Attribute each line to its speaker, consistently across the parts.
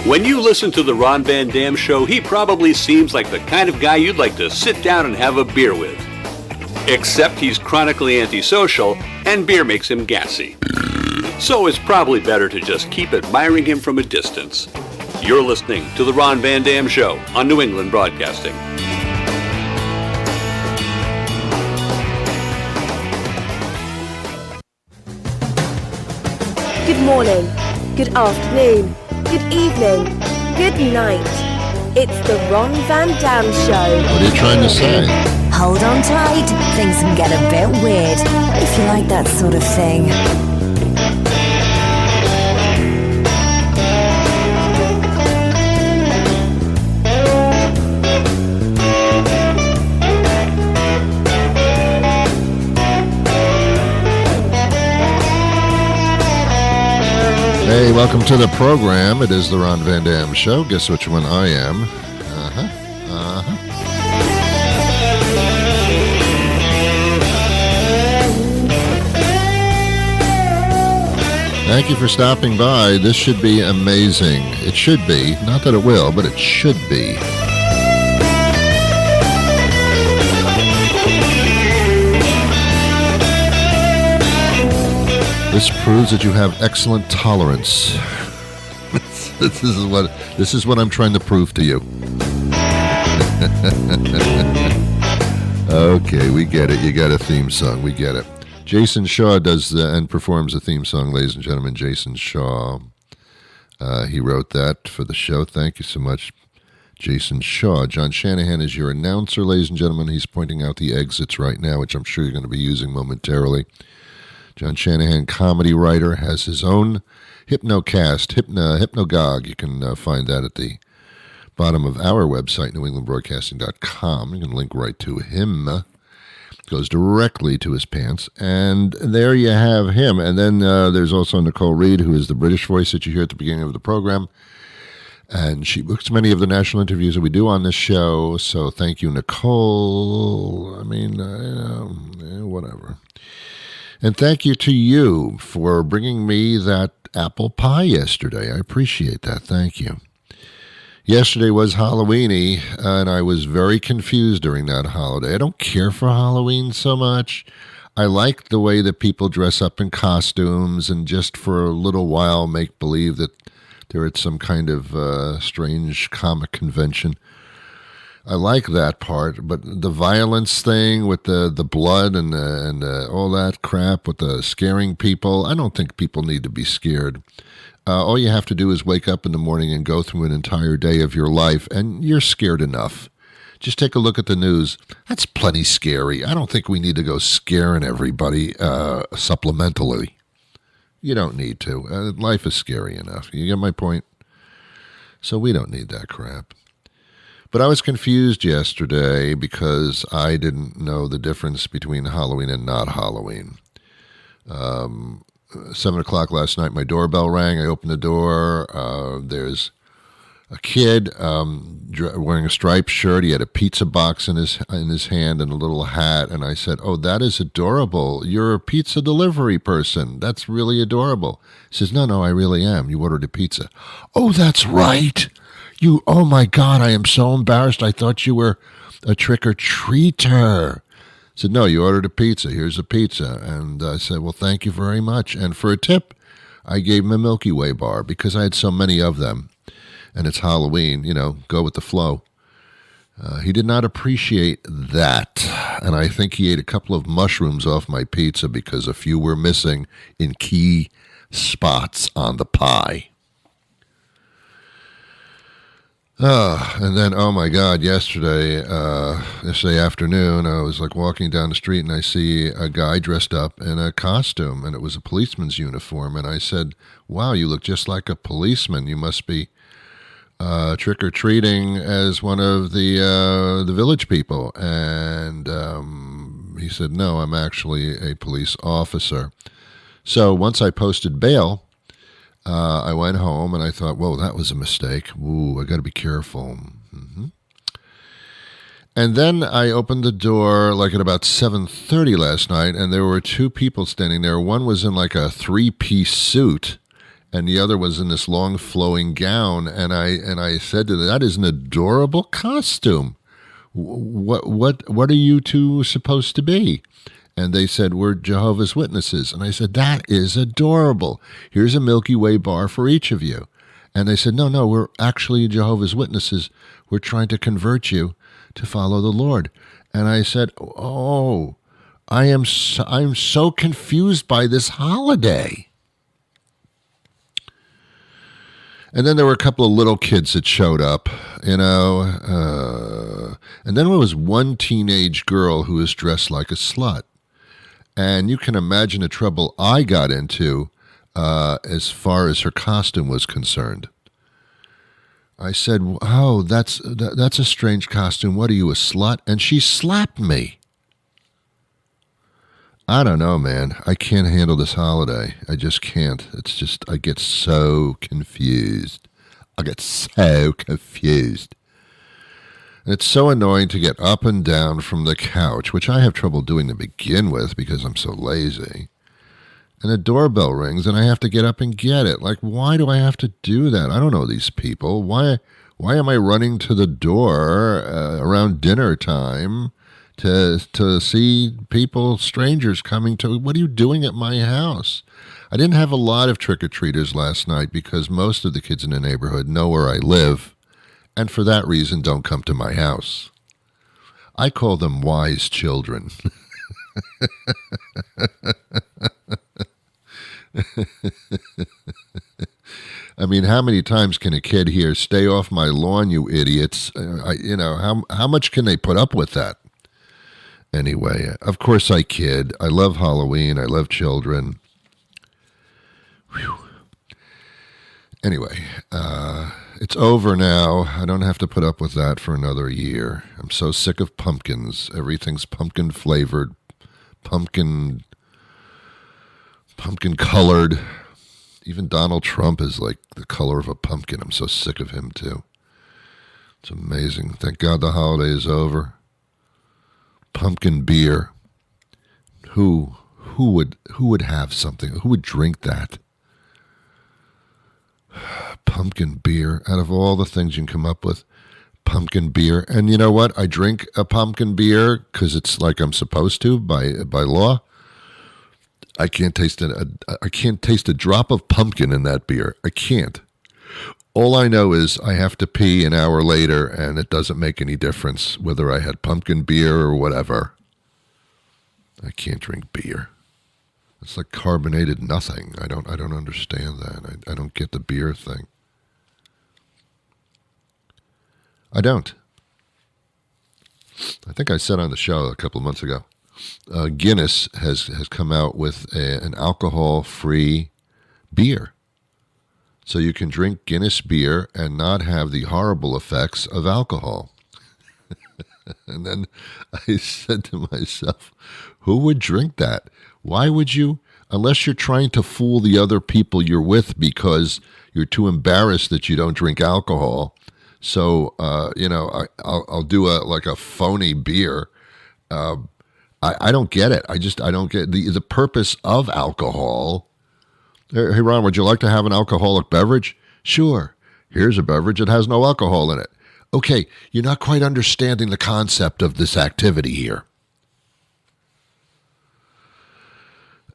Speaker 1: When you listen to the Ron Van Dam Show, he probably seems like the kind of guy you'd like to sit down and have a beer with. Except he's chronically antisocial, and beer makes him gassy. So it's probably better to just keep admiring him from a distance. You're listening to the Ron Van Dam Show on New England Broadcasting.
Speaker 2: Good morning, good afternoon, good evening, good night. It's the Ron Van Dam Show.
Speaker 3: What are you trying to say?
Speaker 4: Hold on tight, things can get a bit weird, if you like that sort of thing.
Speaker 3: Hey, welcome to the program. It is the Ron Van Dam Show. Guess which one I am? Thank you for stopping by. This should be amazing. It should be. Not that it will, but it should be. This proves that you have excellent tolerance. This is what I'm trying to prove to you. Okay, we get it. You got a theme song. We get it. Jason Shaw does and performs the theme song, ladies and gentlemen. Jason Shaw. He wrote that for the show. Thank you so much, Jason Shaw. John Shanahan is your announcer, ladies and gentlemen. He's pointing out the exits right now, which I'm sure you're going to be using momentarily. John Shanahan, comedy writer, has his own Hypnocast, Hypnagogue. You can find that at the bottom of our website, newenglandbroadcasting.com. You can link right to him. Goes directly to his pants. And there you have him. And then there's also Nicole Reed, who is the British voice that you hear at the beginning of the program. And she books many of the national interviews that we do on this show. So thank you, Nicole. I mean, whatever. And thank you to you for bringing me that apple pie yesterday. I appreciate that. Thank you. Yesterday was Halloween-y, and I was very confused during that holiday. I don't care for Halloween so much. I like the way that people dress up in costumes and just for a little while make believe that they're at some kind of strange comic convention. I like that part, but the violence thing with the blood and all that crap with the scaring people, I don't think people need to be scared. All you have to do is wake up in the morning and go through an entire day of your life, and you're scared enough. Just take a look at the news. That's plenty scary. I don't think we need to go scaring everybody supplementally. You don't need to. Life is scary enough. You get my point? So we don't need that crap. But I was confused yesterday because I didn't know the difference between Halloween and not Halloween. 7 o'clock last night, my doorbell rang. I opened the door. There's a kid wearing a striped shirt. He had a pizza box in his hand and a little hat. And I said, "Oh, that is adorable. You're a pizza delivery person. That's really adorable." He says, No, I really am. You ordered a pizza." "Oh, that's right. Oh my God, I am so embarrassed. I thought you were a trick-or-treater." I said, "No, you ordered a pizza. Here's a pizza." And I said, "Well, thank you very much." And for a tip, I gave him a Milky Way bar because I had so many of them. And it's Halloween, go with the flow. He did not appreciate that. And I think he ate a couple of mushrooms off my pizza because a few were missing in key spots on the pie. And then, oh my God, yesterday afternoon, I was like walking down the street and I see a guy dressed up in a costume, and it was a policeman's uniform. And I said, "Wow, you look just like a policeman. You must be trick-or-treating as one of the village people." And he said, "No, I'm actually a police officer." So once I posted bail, I went home and I thought, whoa, that was a mistake. Ooh, I got to be careful. Mm-hmm. And then I opened the door like at about 7:30 last night, and there were two people standing there. One was in like a 3-piece suit, and the other was in this long flowing gown. And I said to them, "That is an adorable costume. What are you two supposed to be?" And they said, "We're Jehovah's Witnesses." And I said, "That is adorable. Here's a Milky Way bar for each of you." And they said, no, we're actually Jehovah's Witnesses. We're trying to convert you to follow the Lord." And I said, "Oh, I'm so confused by this holiday." And then there were a couple of little kids that showed up, and then there was one teenage girl who was dressed like a slut. And you can imagine the trouble I got into as far as her costume was concerned. I said, "Oh, that's a strange costume. What are you, a slut?" And she slapped me. I don't know, man. I can't handle this holiday. I just can't. It's just, I get so confused. And it's so annoying to get up and down from the couch, which I have trouble doing to begin with because I'm so lazy. And the doorbell rings and I have to get up and get it. Like, why do I have to do that? I don't know these people. Why am I running to the door around dinner time to see people, strangers coming to, what are you doing at my house? I didn't have a lot of trick-or-treaters last night because most of the kids in the neighborhood know where I live, and for that reason don't come to my house. I call them wise children. I mean, how many times can a kid hear, "Stay off my lawn, you idiots"? How much can they put up with that? Anyway, of course I kid. I love Halloween. I love children. Whew. Anyway, it's over now. I don't have to put up with that for another year. I'm so sick of pumpkins. Everything's pumpkin flavored, pumpkin colored. Even Donald Trump is like the color of a pumpkin. I'm so sick of him too. It's amazing. Thank God the holiday is over. Pumpkin beer. Who would have something? Who would drink that? Pumpkin beer. Out of all the things you can come up with, pumpkin beer. And you know what? I drink a pumpkin beer because it's like I'm supposed to by law. I can't taste I can't taste a drop of pumpkin in that beer. I can't. All I know is I have to pee an hour later, and it doesn't make any difference whether I had pumpkin beer or whatever. I can't drink beer. It's like carbonated nothing. I don't understand that. I don't get the beer thing. I don't. I think I said on the show a couple of months ago, Guinness has come out with an alcohol-free beer. So you can drink Guinness beer and not have the horrible effects of alcohol. And then I said to myself, who would drink that? Why would you? Unless you're trying to fool the other people you're with because you're too embarrassed that you don't drink alcohol. So, I'll do a phony beer. I don't get it. I don't get the purpose of alcohol. Hey, Ron, would you like to have an alcoholic beverage? Sure. Here's a beverage that has no alcohol in it. Okay, you're not quite understanding the concept of this activity here.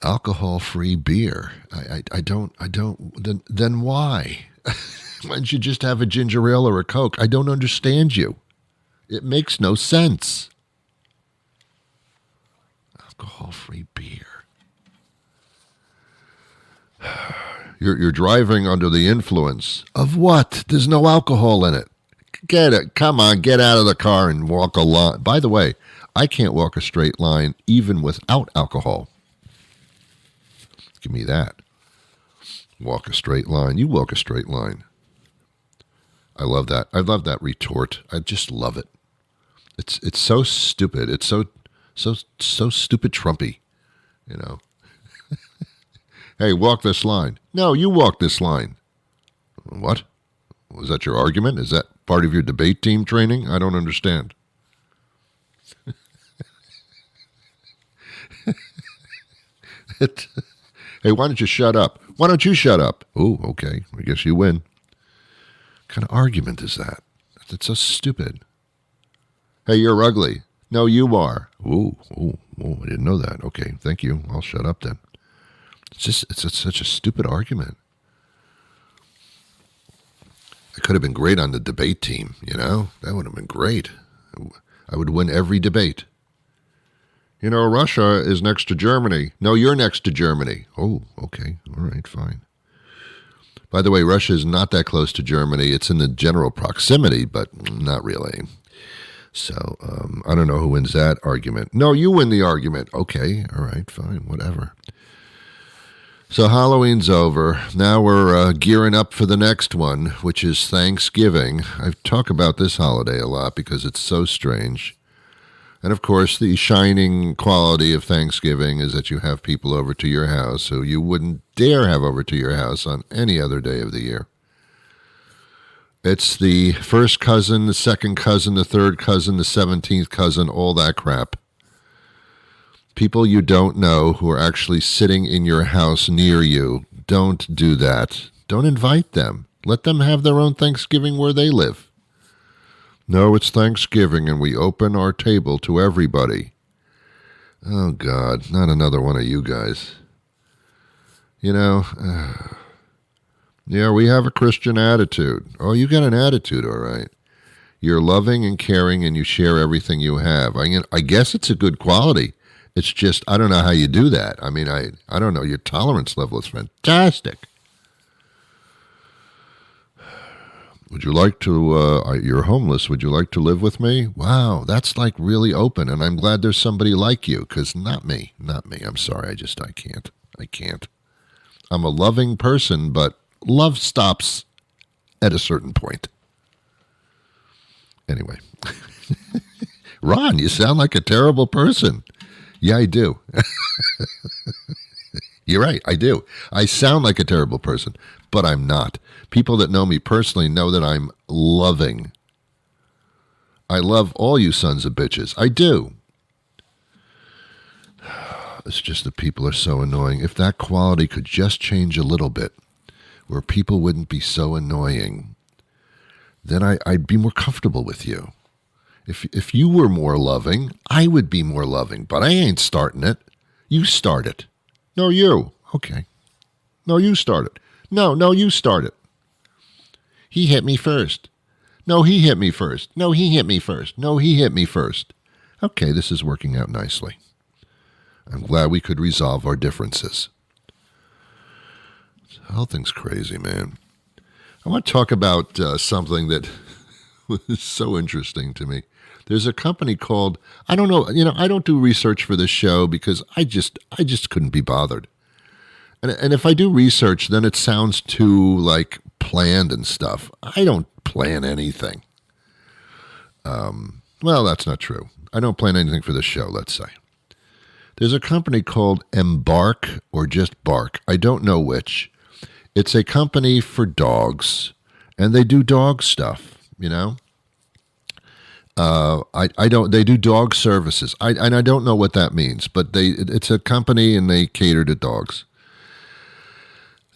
Speaker 3: Alcohol-free beer. I don't, then why? Why don't you just have a ginger ale or a Coke? I don't understand you. It makes no sense. Alcohol-free beer. You're driving under the influence of what? There's no alcohol in it. Get it. Come on, get out of the car and walk a line. By the way, I can't walk a straight line even without alcohol. Give me that. Walk a straight line. You walk a straight line. I love that. I love that retort. I just love it. It's so stupid. It's so stupid Trumpy, you know. Hey, walk this line. No, you walk this line. What? Was that your argument? Is that part of your debate team training? I don't understand. Hey, why don't you shut up? Why don't you shut up? Oh, okay. I guess you win. What kind of argument is that? That's so stupid. Hey, you're ugly. No, you are. Ooh, I didn't know that. Okay, thank you. I'll shut up then. It's such a stupid argument. It could have been great on the debate team, you know? That would have been great. I would win every debate. You know, Russia is next to Germany. No, you're next to Germany. Oh, okay. All right, fine. By the way, Russia is not that close to Germany. It's in the general proximity, but not really. So, I don't know who wins that argument. No, you win the argument. Okay, all right, fine, whatever. So Halloween's over. Now we're gearing up for the next one, which is Thanksgiving. I talk about this holiday a lot because it's so strange. And of course, the shining quality of Thanksgiving is that you have people over to your house who you wouldn't dare have over to your house on any other day of the year. It's the first cousin, the second cousin, the third cousin, the 17th cousin, all that crap. People you don't know who are actually sitting in your house near you. Don't do that. Don't invite them. Let them have their own Thanksgiving where they live. No, it's Thanksgiving and we open our table to everybody. Oh, God, not another one of you guys. You know, yeah, we have a Christian attitude. Oh, you got an attitude, all right. You're loving and caring and you share everything you have. I guess it's a good quality. It's just, I don't know how you do that. I mean, I don't know. Your tolerance level is fantastic. Would you like to, you're homeless. Would you like to live with me? Wow, that's like really open. And I'm glad there's somebody like you, because not me. I'm sorry. I can't. I'm a loving person, but love stops at a certain point. Anyway. Ron, you sound like a terrible person. Yeah, I do. You're right, I do. I sound like a terrible person, but I'm not. People that know me personally know that I'm loving. I love all you sons of bitches. I do. It's just that people are so annoying. If that quality could just change a little bit, where people wouldn't be so annoying, then I'd be more comfortable with you. If you were more loving, I would be more loving, but I ain't starting it. You start it. No, you. Okay. No, you start it. No, you start it. He hit me first. No, he hit me first. No, he hit me first. No, he hit me first. Okay, this is working out nicely. I'm glad we could resolve our differences. The whole thing's crazy, man. I want to talk about something that was so interesting to me. There's a company called, I don't know, I don't do research for this show because I just couldn't be bothered. And if I do research, then it sounds too, like, planned and stuff. I don't plan anything. Well, that's not true. I don't plan anything for this show, let's say. There's a company called Embark or just Bark. I don't know which. It's a company for dogs, and they do dog stuff, you know? They do dog services. I don't know what that means, but it's a company and they cater to dogs.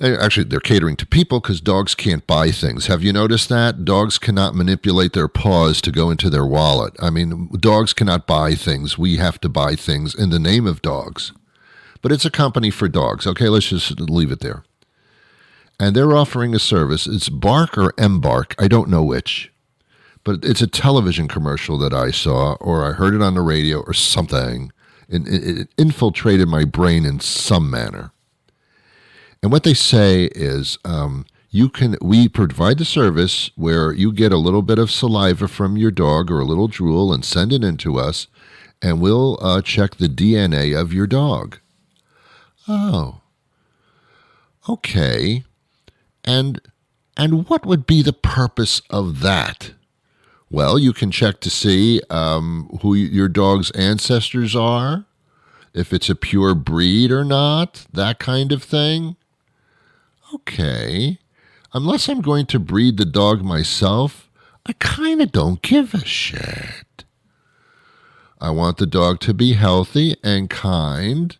Speaker 3: Actually, they're catering to people because dogs can't buy things. Have you noticed that? Dogs cannot manipulate their paws to go into their wallet. I mean, dogs cannot buy things. We have to buy things in the name of dogs. But it's a company for dogs. Okay, let's just leave it there. And they're offering a service. It's Bark or Embark. I don't know which. But it's a television commercial that I saw, or I heard it on the radio or something. It infiltrated my brain in some manner. And what they say is, we provide the service where you get a little bit of saliva from your dog or a little drool and send it in to us, and we'll check the DNA of your dog. Oh, okay. And what would be the purpose of that? Well, you can check to see who your dog's ancestors are, if it's a pure breed or not, that kind of thing. Okay, unless I'm going to breed the dog myself, I kind of don't give a shit. I want the dog to be healthy and kind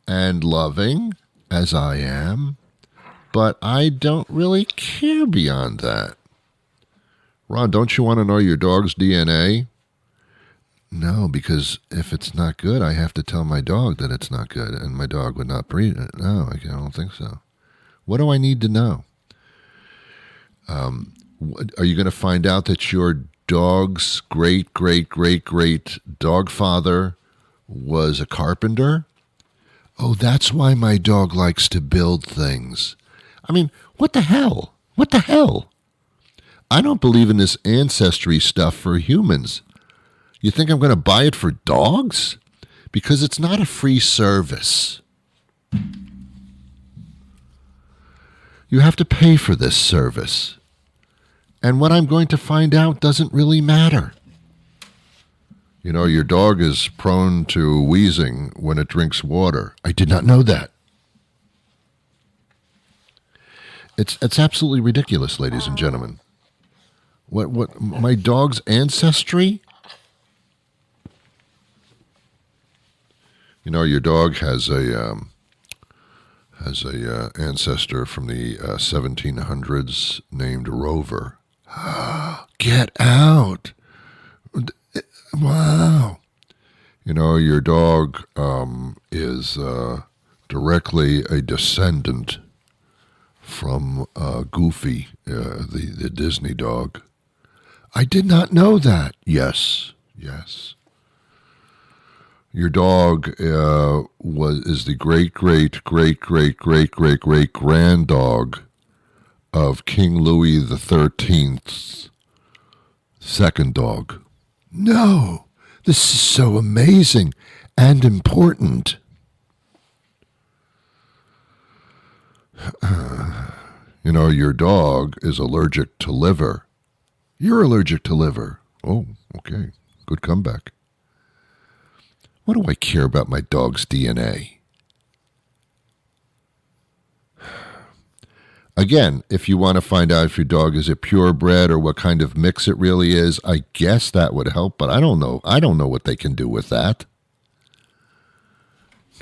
Speaker 3: and loving as I am, but I don't really care beyond that. Ron, don't you want to know your dog's DNA? No, because if it's not good, I have to tell my dog that it's not good, and my dog would not breed it. No, I don't think so. What do I need to know? Are you going to find out that your dog's great dog father was a carpenter? Oh, that's why my dog likes to build things. I mean, what the hell? What the hell? I don't believe in this ancestry stuff for humans. You think I'm going to buy it for dogs? Because it's not a free service. You have to pay for this service. And what I'm going to find out doesn't really matter. You know, your dog is prone to wheezing when it drinks water. I did not know that. It's absolutely ridiculous, ladies and gentlemen. What my dog's ancestry? You know, your dog has a ancestor from the 1700s named Rover. Get out! Wow. You know, your dog is directly a descendant from Goofy, the Disney dog. I did not know that. Yes. Your dog is the great granddog of King Louis XIII's second dog. No, this is so amazing and important. You know, your dog is allergic to liver. You're allergic to liver. Oh, okay. Good comeback. What do I care about my dog's DNA? Again, if you want to find out if your dog is a purebred or what kind of mix it really is, I guess that would help, but I don't know. I don't know what they can do with that.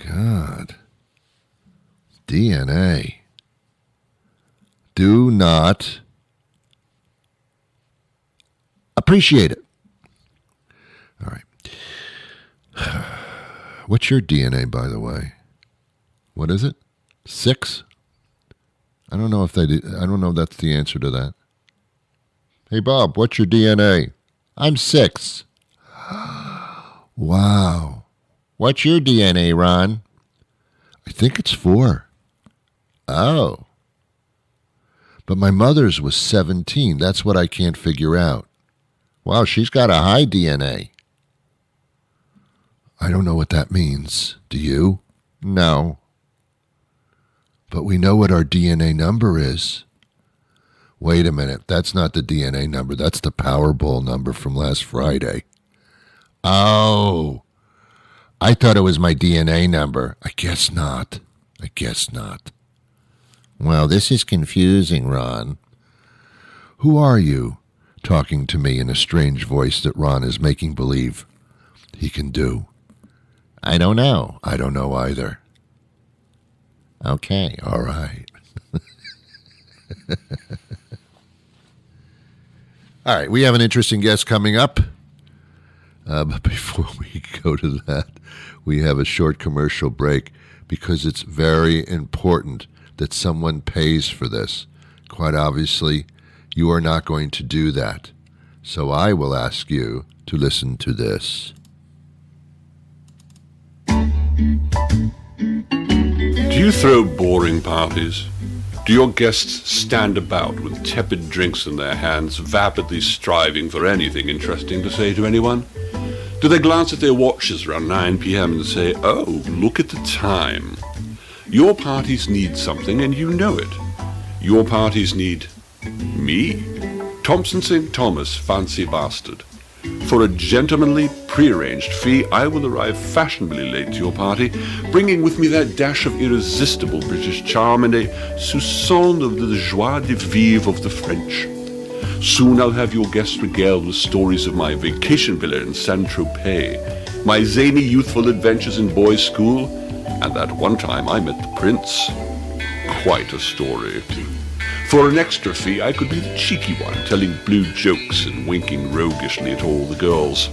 Speaker 3: God. DNA. Do not appreciate it. All right. What's your DNA, by the way? What is it? 6? I don't know if they do. I don't know if that's the answer to that. Hey, Bob, what's your DNA? I'm 6. Wow. What's your DNA, Ron? I think it's 4. Oh. But my mother's was 17. That's what I can't figure out. Wow, she's got a high DNA. I don't know what that means. Do you? No. But we know what our DNA number is. Wait a minute. That's not the DNA number. That's the Powerball number from last Friday. Oh. I thought it was my DNA number. I guess not. Well, this is confusing, Ron. Who are you talking to me in a strange voice that Ron is making believe he can do? I don't know. I don't know either. Okay, all right. All right, we have an interesting guest coming up. But before we go to that, we have a short commercial break because it's very important that someone pays for this. Quite obviously, you are not going to do that. So I will ask you to listen to this.
Speaker 1: Do you throw boring parties? Do your guests stand about with tepid drinks in their hands, vapidly striving for anything interesting to say to anyone? Do they glance at their watches around 9 p.m. and say, "Oh, look at the time"? Your parties need something, and you know it. Your parties need me, Thompson St. Thomas, fancy bastard. For a gentlemanly, prearranged fee, I will arrive fashionably late to your party, bringing with me that dash of irresistible British charm and a soupçon of the joie de vivre of the French. Soon I'll have your guests regaled with stories of my vacation villa in Saint-Tropez, my zany youthful adventures in boys' school,
Speaker 5: And that one time I met the prince. Quite a story. For an extra fee, I could be the cheeky one, telling blue jokes and winking roguishly at all the girls.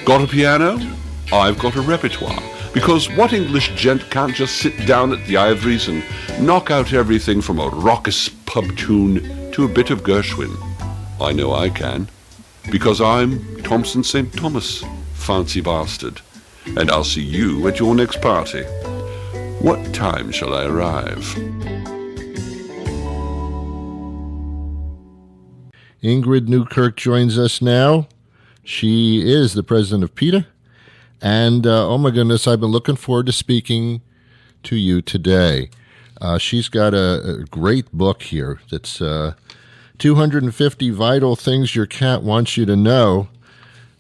Speaker 5: Got a piano? I've got a repertoire. Because what English gent can't just sit down at the Ivories and knock out everything from a raucous pub tune to a bit of Gershwin? I know I can. Because I'm Thompson St. Thomas, fancy bastard. And I'll see you at your next party. What time shall I arrive?
Speaker 3: Ingrid Newkirk joins us now. She is the president of PETA. And, oh my goodness, I've been looking forward to speaking to you today. She's got a great book here that's 250 Vital Things Your Cat Wants You to Know.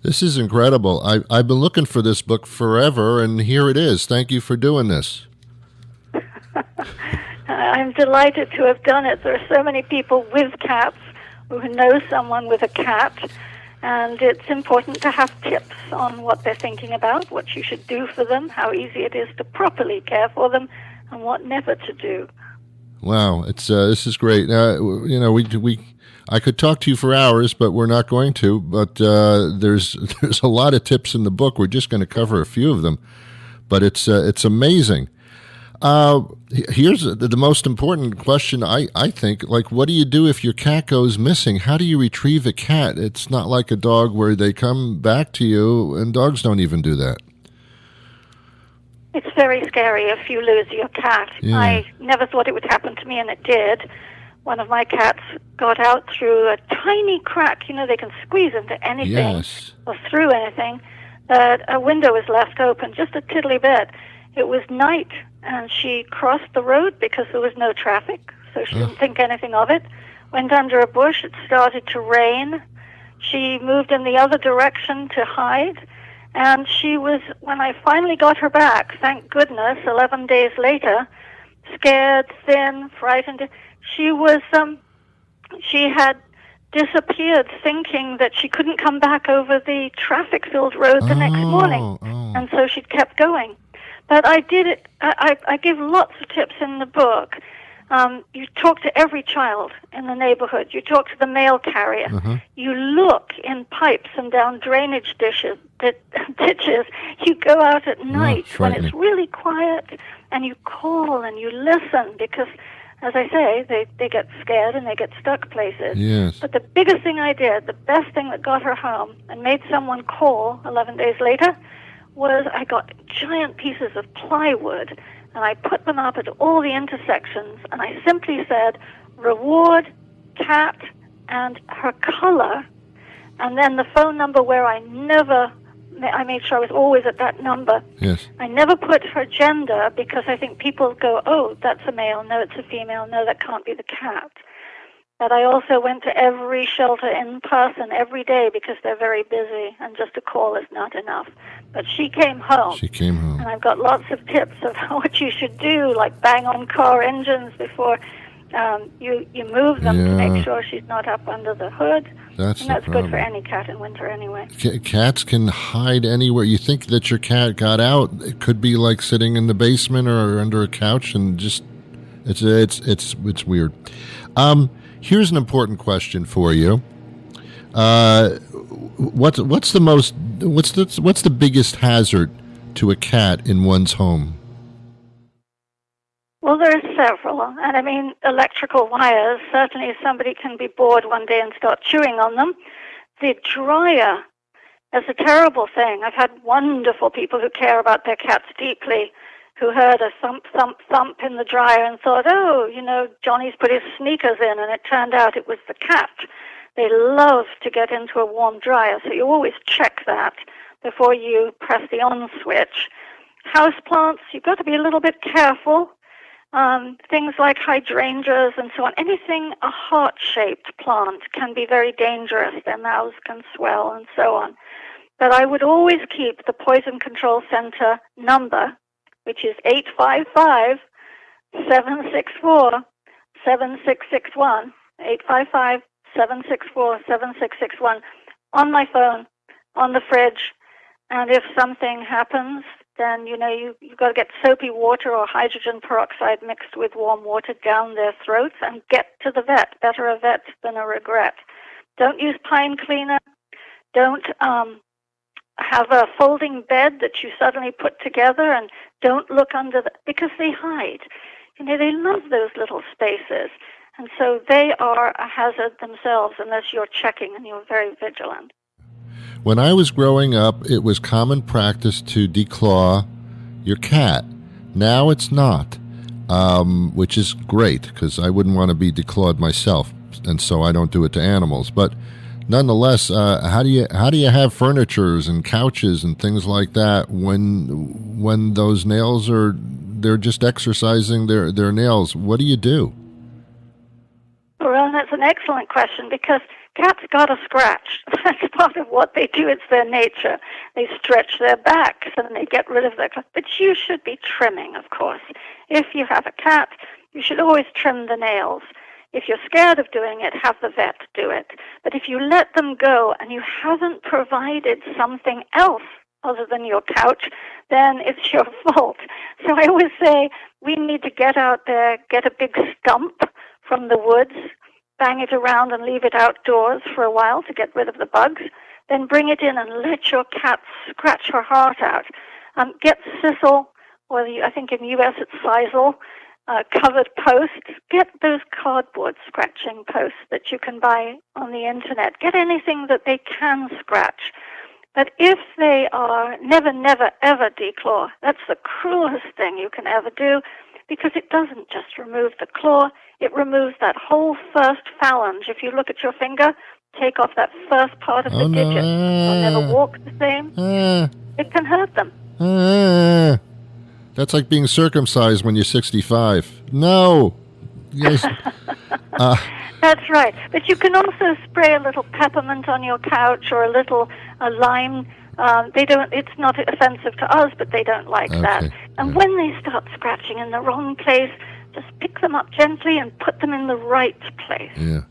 Speaker 3: This is incredible. I've been looking for this book forever, and here it is. Thank you for doing this.
Speaker 6: I'm delighted to have done it. There are so many people with cats who know someone with a cat, and it's important to have tips on what they're thinking about, what you should do for them, how easy it is to properly care for them, and what never to do.
Speaker 3: Wow, it's this is great. I could talk to you for hours, but we're not going to. But there's a lot of tips in the book. We're just going to cover a few of them, but it's amazing. Here's the most important question, I think. Like, what do you do if your cat goes missing? How do you retrieve a cat? It's not like a dog where they come back to you, and dogs don't even do that.
Speaker 6: It's very scary if you lose your cat.
Speaker 3: Yeah.
Speaker 6: I never thought it would happen to me, and it did. One of my cats got out through a tiny crack. You know, they can squeeze into anything,
Speaker 3: Yes.
Speaker 6: or through anything. A window was left open, just a tiddly bit. It was night, and she crossed the road because there was no traffic, so she didn't think anything of it. Went under a bush. It started to rain. She moved in the other direction to hide, and she was, when I finally got her back, thank goodness, 11 days later, scared, thin, frightened. She was, she had disappeared, thinking that she couldn't come back over the traffic-filled road the next morning, and so she kept going. But I did it. I give lots of tips in the book. You talk to every child in the neighborhood. You talk to the mail carrier. You look in pipes and down drainage ditches. You go out at night when it's really quiet, and you call and you listen because, as I say, they get scared and they get stuck places.
Speaker 3: Yes.
Speaker 6: But the biggest thing I did, the best thing that got her home and made someone call 11 days later, was I got giant pieces of plywood and I put them up at all the intersections, and I simply said, reward, cat, and her color, and then the phone number where I made sure I was always at that number.
Speaker 3: Yes.
Speaker 6: I never put her gender because I think people go, oh, that's a male, no, it's a female, no, that can't be the cat. But I also went to every shelter in person every day because they're very busy, and just a call is not enough. But she came home.
Speaker 3: She came home.
Speaker 6: And I've got lots of tips of what you should do, like bang on car engines before you move them to make sure she's not up under the hood.
Speaker 3: That's
Speaker 6: good for any cat in winter anyway.
Speaker 3: Cats can hide anywhere. You think that your cat got out, it could be like sitting in the basement or under a couch, and just it's weird. Here's an important question for you. What's the biggest hazard to a cat in one's home?
Speaker 6: Well, there are several, and I mean electrical wires. Certainly, somebody can be bored one day and start chewing on them. The dryer is a terrible thing. I've had wonderful people who care about their cats deeply, who heard a thump, thump, thump in the dryer and thought, oh, Johnny's put his sneakers in, and it turned out it was the cat. They love to get into a warm dryer, so you always check that before you press the on switch. Houseplants, you've got to be a little bit careful. Things like hydrangeas and so on. Anything a heart-shaped plant can be very dangerous. Their mouths can swell and so on. But I would always keep the Poison Control Center number, which is 855-764-7661, 855-764-7661, on my phone, on the fridge, and if something happens, then, you've got to get soapy water or hydrogen peroxide mixed with warm water down their throats and get to the vet. Better a vet than a regret. Don't use pine cleaner. Don't have a folding bed that you suddenly put together, and don't look under because they hide. They love those little spaces, and so they are a hazard themselves unless you're checking and you're very vigilant.
Speaker 3: When I was growing up, it was common practice to declaw your cat. Now it's not, which is great because I wouldn't want to be declawed myself, and so I don't do it to animals. But nonetheless, how do you have furnitures and couches and things like that when those nails they're just exercising their nails? What do you do?
Speaker 6: Well, that's an excellent question because cats got to scratch. That's part of what they do. It's their nature. They stretch their backs and they get rid of their claws. But you should be trimming, of course. If you have a cat, you should always trim the nails. If you're scared of doing it, have the vet do it. But if you let them go and you haven't provided something else other than your couch, then it's your fault. So I always say we need to get out there, get a big stump from the woods, bang it around and leave it outdoors for a while to get rid of the bugs, then bring it in and let your cat scratch her heart out. Get sisal, or I think in the U.S. it's sisal, covered posts. Get those cardboard scratching posts that you can buy on the internet. Get anything that they can scratch. But if they are never, ever declaw, that's the cruelest thing you can ever do because it doesn't just remove the claw, it removes that whole first phalange. If you look at your finger, take off that first part of the digit. They'll never walk the same. It can hurt them.
Speaker 3: That's like being circumcised when you're 65. No. Yes.
Speaker 6: That's right. But you can also spray a little peppermint on your couch or a little lime. It's not offensive to us, but they don't like that. And when they start scratching in the wrong place, just pick them up gently and put them in the right place.
Speaker 3: Yeah.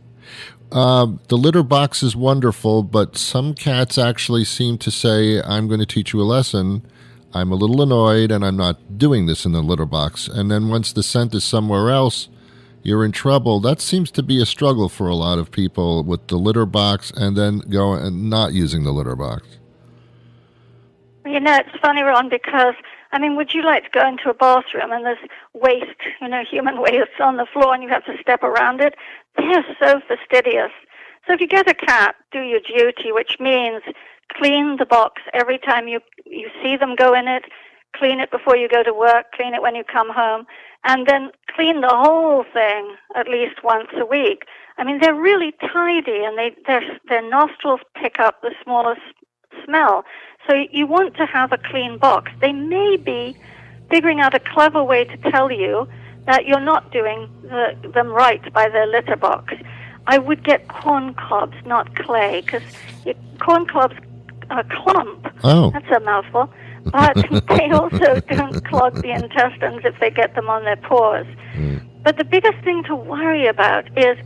Speaker 3: The litter box is wonderful, but some cats actually seem to say, I'm going to teach you a lesson. I'm a little annoyed, and I'm not doing this in the litter box. And then once the scent is somewhere else, you're in trouble. That seems to be a struggle for a lot of people with the litter box and then going and not using the litter box.
Speaker 6: It's funny, Ron, because, would you like to go into a bathroom and there's waste, human waste on the floor and you have to step around it? They're so fastidious. So if you get a cat, do your duty, which means clean the box every time you see them go in it, clean it before you go to work, clean it when you come home, and then clean the whole thing at least once a week. They're really tidy, and their nostrils pick up the smallest smell. So you want to have a clean box. They may be figuring out a clever way to tell you that you're not doing them right by their litter box. I would get corn cobs, not clay, because corn cobs clump.
Speaker 3: Oh.
Speaker 6: That's a mouthful. But they also don't clog the intestines if they get them on their paws. But the biggest thing to worry about is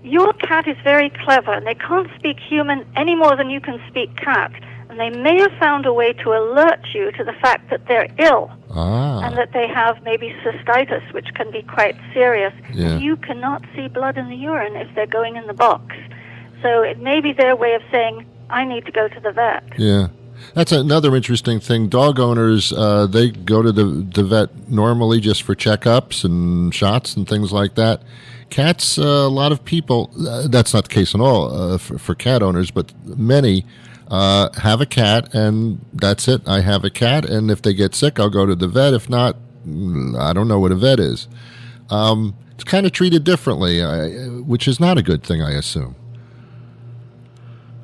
Speaker 6: your cat is very clever, and they can't speak human any more than you can speak cat. And they may have found a way to alert you to the fact that they're ill and that they have maybe cystitis, which can be quite serious.
Speaker 3: Yeah.
Speaker 6: You cannot see blood in the urine if they're going in the box. So it may be their way of saying, I need to go to the vet.
Speaker 3: Yeah. That's another interesting thing. Dog owners, they go to the vet normally just for checkups and shots and things like that. Cats, a lot of people, that's not the case at all for cat owners, but many have a cat, and that's it. I have a cat, and if they get sick, I'll go to the vet. If not, I don't know what a vet is. It's kind of treated differently, which is not a good thing, I assume.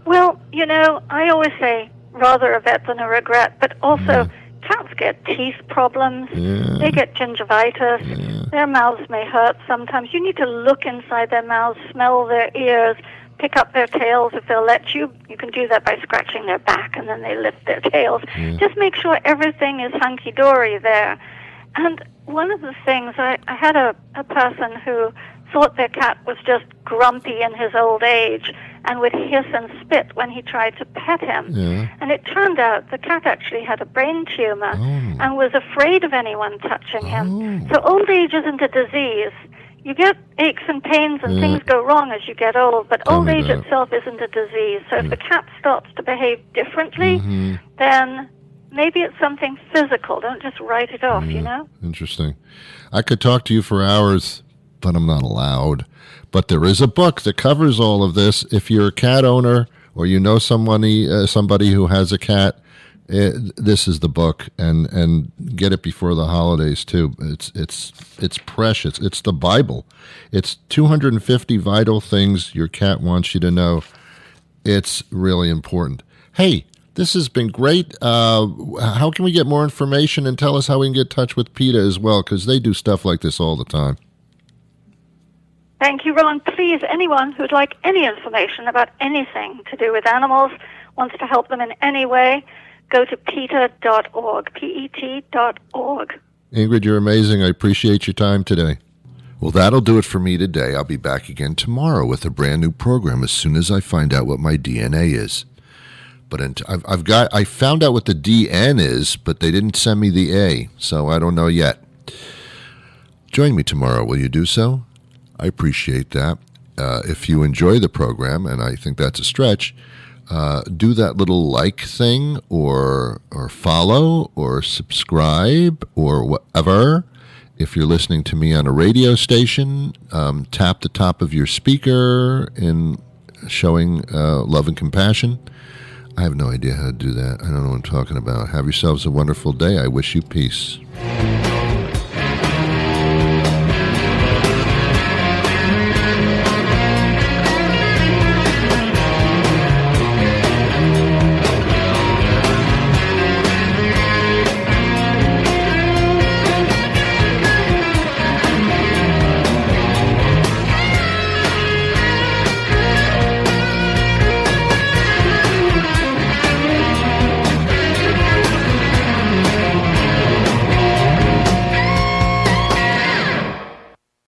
Speaker 6: Well, I always say rather a vet than a regret, but also cats get teeth problems.
Speaker 3: Yeah.
Speaker 6: They get gingivitis.
Speaker 3: Yeah.
Speaker 6: Their mouths may hurt sometimes. You need to look inside their mouths, smell their ears, pick up their tails if they'll let you. You can do that by scratching their back, and then they lift their tails.
Speaker 3: Yeah.
Speaker 6: Just make sure everything is hunky-dory there. And one of the things, I had a person who thought their cat was just grumpy in his old age, and would hiss and spit when he tried to pet him.
Speaker 3: Yeah.
Speaker 6: And it turned out the cat actually had a brain tumor and was afraid of anyone touching him. So old age isn't a disease. You get aches and pains and things go wrong as you get old, but old age itself isn't a disease. So if the cat starts to behave differently, then maybe it's something physical. Don't just write it off, you know?
Speaker 3: Interesting. I could talk to you for hours, but I'm not allowed. But there is a book that covers all of this. If you're a cat owner or you know somebody who has a cat, this is the book, and get it before the holidays too. It's precious. It's the Bible. It's 250 vital things your cat wants you to know. It's really important. Hey, this has been great. How can we get more information, and tell us how we can get in touch with PETA as well, because they do stuff like this all the time.
Speaker 6: Thank you, Ron. Please, anyone who'd like any information about anything to do with animals, wants to help them in any way, go to PETA.org, PET.org.
Speaker 3: Ingrid, you're amazing. I appreciate your time today. Well, that'll do it for me today. I'll be back again tomorrow with a brand new program as soon as I find out what my DNA is. But I found out what the DN is, but they didn't send me the A, so I don't know yet. Join me tomorrow. Will you do so? I appreciate that. If you enjoy the program, and I think that's a stretch, do that little like thing or follow or subscribe or whatever. If you're listening to me on a radio station, tap the top of your speaker in showing love and compassion. I have no idea how to do that. I don't know what I'm talking about. Have yourselves a wonderful day. I wish you peace.